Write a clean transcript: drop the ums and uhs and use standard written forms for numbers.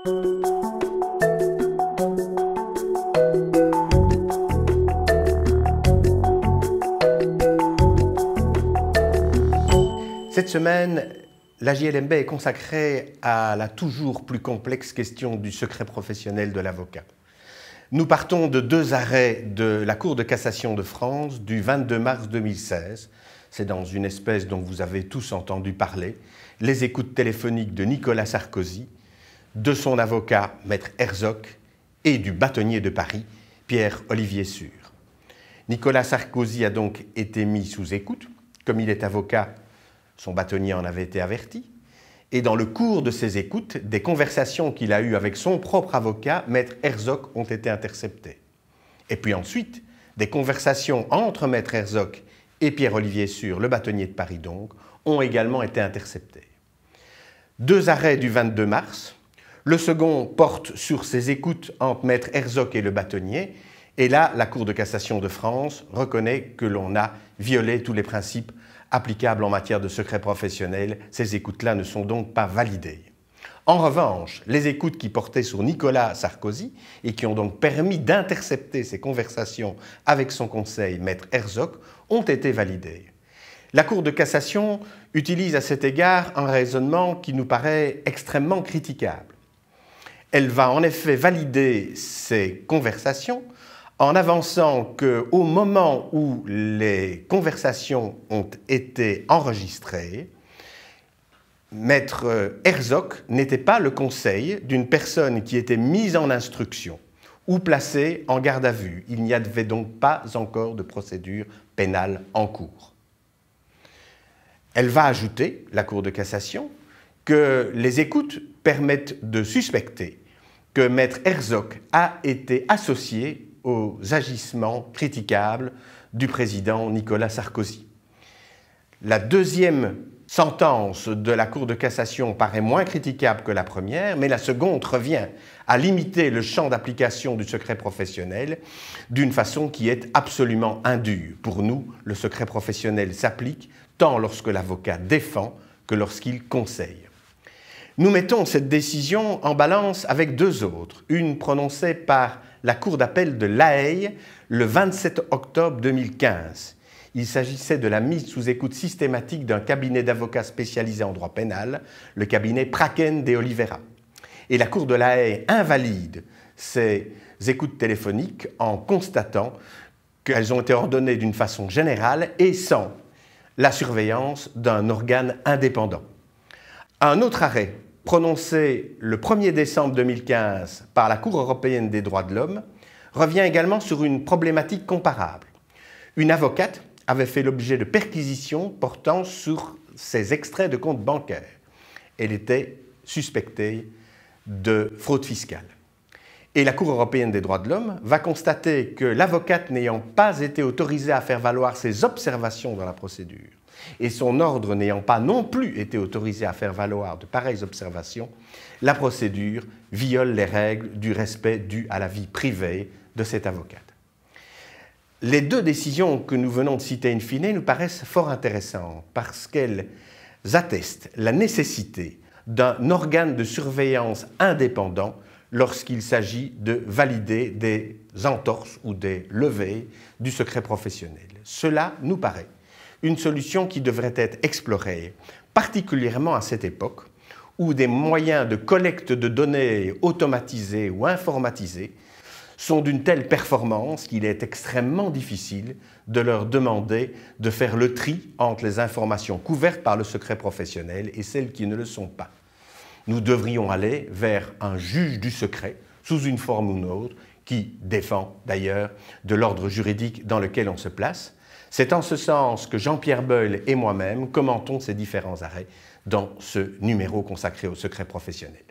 Cette semaine, la JLMB est consacrée à la toujours plus complexe question du secret professionnel de l'avocat. Nous partons de deux arrêts de la Cour de cassation de France du 22 mars 2016. C'est dans une espèce dont vous avez tous entendu parler, les écoutes téléphoniques de Nicolas Sarkozy, de son avocat, Maître Herzog, et du bâtonnier de Paris, Pierre-Olivier Sûr. Nicolas Sarkozy a donc été mis sous écoute. Comme il est avocat, son bâtonnier en avait été averti. Et dans le cours de ces écoutes, des conversations qu'il a eues avec son propre avocat, Maître Herzog, ont été interceptées. Et puis ensuite, des conversations entre Maître Herzog et Pierre-Olivier Sûr, le bâtonnier de Paris donc, ont également été interceptées. Deux arrêts du 22 mars. Le second porte sur ces écoutes entre Maître Herzog et le bâtonnier. Et là, la Cour de cassation de France reconnaît que l'on a violé tous les principes applicables en matière de secret professionnel. Ces écoutes-là ne sont donc pas validées. En revanche, les écoutes qui portaient sur Nicolas Sarkozy et qui ont donc permis d'intercepter ces conversations avec son conseil, Maître Herzog, ont été validées. La Cour de cassation utilise à cet égard un raisonnement qui nous paraît extrêmement critiquable. Elle va en effet valider ces conversations en avançant qu'au moment où les conversations ont été enregistrées, Maître Herzog n'était pas le conseil d'une personne qui était mise en instruction ou placée en garde à vue. Il n'y avait donc pas encore de procédure pénale en cours. Elle va ajouter, la Cour de cassation, que les écoutes permettent de suspecter que Maître Herzog a été associé aux agissements critiquables du président Nicolas Sarkozy. La deuxième sentence de la Cour de cassation paraît moins critiquable que la première, mais la seconde revient à limiter le champ d'application du secret professionnel d'une façon qui est absolument indue. Pour nous, le secret professionnel s'applique tant lorsque l'avocat défend que lorsqu'il conseille. Nous mettons cette décision en balance avec deux autres, une prononcée par la Cour d'appel de La Haye le 27 octobre 2015. Il s'agissait de la mise sous écoute systématique d'un cabinet d'avocats spécialisé en droit pénal, le cabinet Praken de Oliveira. Et la Cour de La Haye invalide ces écoutes téléphoniques en constatant qu'elles ont été ordonnées d'une façon générale et sans la surveillance d'un organe indépendant. Un autre arrêt, prononcé le 1er décembre 2015 par la Cour européenne des droits de l'homme, revient également sur une problématique comparable. Une avocate avait fait l'objet de perquisitions portant sur ses extraits de comptes bancaires. Elle était suspectée de fraude fiscale. Et la Cour européenne des droits de l'homme va constater que l'avocate n'ayant pas été autorisée à faire valoir ses observations dans la procédure et son ordre n'ayant pas non plus été autorisé à faire valoir de pareilles observations, la procédure viole les règles du respect dû à la vie privée de cette avocate. Les deux décisions que nous venons de citer in fine nous paraissent fort intéressantes parce qu'elles attestent la nécessité d'un organe de surveillance indépendant lorsqu'il s'agit de valider des entorses ou des levées du secret professionnel. Cela nous paraît une solution qui devrait être explorée, particulièrement à cette époque où des moyens de collecte de données automatisés ou informatisés sont d'une telle performance qu'il est extrêmement difficile de leur demander de faire le tri entre les informations couvertes par le secret professionnel et celles qui ne le sont pas. Nous devrions aller vers un juge du secret, sous une forme ou une autre, qui défend d'ailleurs de l'ordre juridique dans lequel on se place. C'est en ce sens que Jean-Pierre Beul et moi-même commentons ces différents arrêts dans ce numéro consacré au secret professionnel.